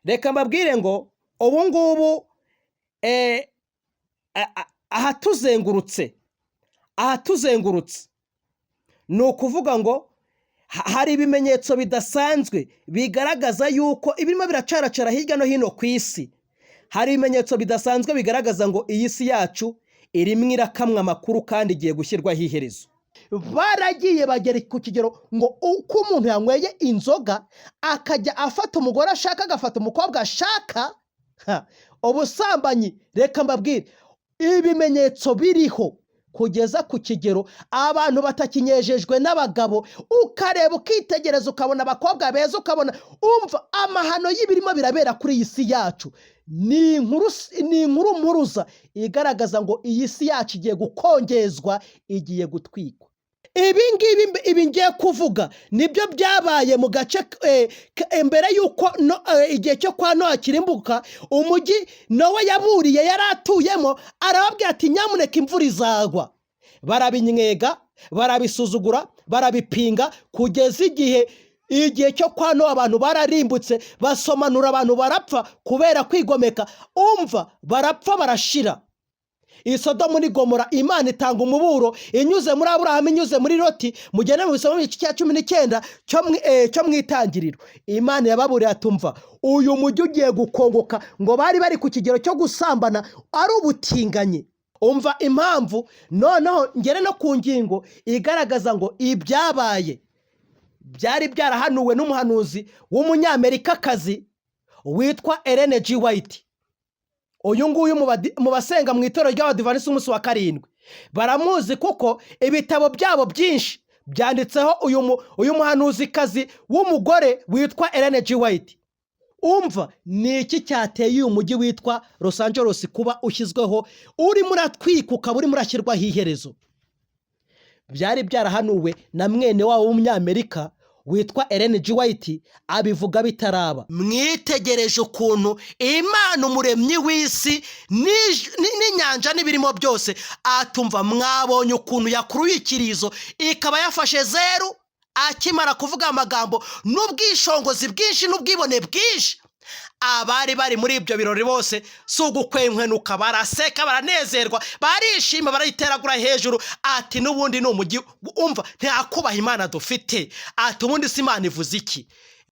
reka mbabwire ngo ubu ngubu ahatuzengurutse ni ukuvuga ngo hari ibimenyetso bidasanzwe bigaragaza yuko ibirimo biracaracara hirya no hino ku isi. Hari ibimenyetso bidasanzwe bigaragaza ngo iyi si yacu irimo irakamwa amakuru kandi igiye gushyirwaho iherezo. Baragiye bagera ku kigero ngo uko umuntu yanyweye inzoga akajya afata umugore ashaka agafata umukobwa ashaka, ubusambanyi, reka mbabwire, ibimenyetso biriho kugeza ku kigero abantu batakinyejejwe n'abagabo, ukareba ukitegereza ukabona abakobwa beza, ukabona umva amahano y'ibirimo birabera kuri iyi si yacu. Ni inkuru mpuruza igaragaza ngo iyi si yacu igiye gukongezwa, igiye gutwikwa. Ibi ngiye kuvuga nibyo byabaye mu gace mbere y'uko igihe cyo kwa Nowa kirimbuka. Umujyi Nowa yaburiye yari atuyemo arababwira ati nyamuneka imvura izagwa. Barabinywega, barabisuzugura, barabipinga, kugeza igihe cyo kwa Nowa abantu bararimbutse, basomanura, abantu barapfa kubera kwigomeka. Umva, barapfa barashira. I Sodomu n'i Gomora Imana itanga umuburo inyuze muri Aburahamu, inyuze muri Loti. Mugende mu bisomo by'igice cya 19 cyo mu Itangiriro. Imana yababuriye atumva uyu mujyi ugiye gukongoka, ngo bari ku kigero cyo gusambana ari ubutinganye. Umva impamvu. Noneho ngere no ku ngingo igaragaza ngo ibyabaye byari byarahanuwe n'umuhanuzi w'umunyamerikakazi witwa Ellen G. White. Uyu nguyu mu basenga mu itorero ry'Abadivantisiti umunsi wa karindwi baramuzi kuko ibitabo byabo byinshi byanditseho uyu muhanuzikazi w'umugore witwa Ellen G. White. Umva ni iki cyateye uyu mujyi witwa Los Angeles kuba ushyizweho urimo uratwika ukaba urimo urashyirwaho iherezo. Byari byarahanuwe na mwene wabo w'umunyamerika witwa Ellen G. White, abivuga bitaraba. Mwitegereje ukuntu Imana umuremyi w'isi n'inyanja n'ibirimo byose atumva, mwabonye ukuntu yakuruye ikirizo ikaba yafashe zeru akimara kuvuga amagambo n'ubwishongozi bwinshi n'ubwibone bwinshi. Abari bari muri ibyo birori bose si ugukwenkwenuka, baraseka, baranezerwa, barishima, barayiteragura hejuru. Ati n'ubundi ni umujyi, umva ntakubaha Imana dufite. Ati ubundi si Imana ivuze iki?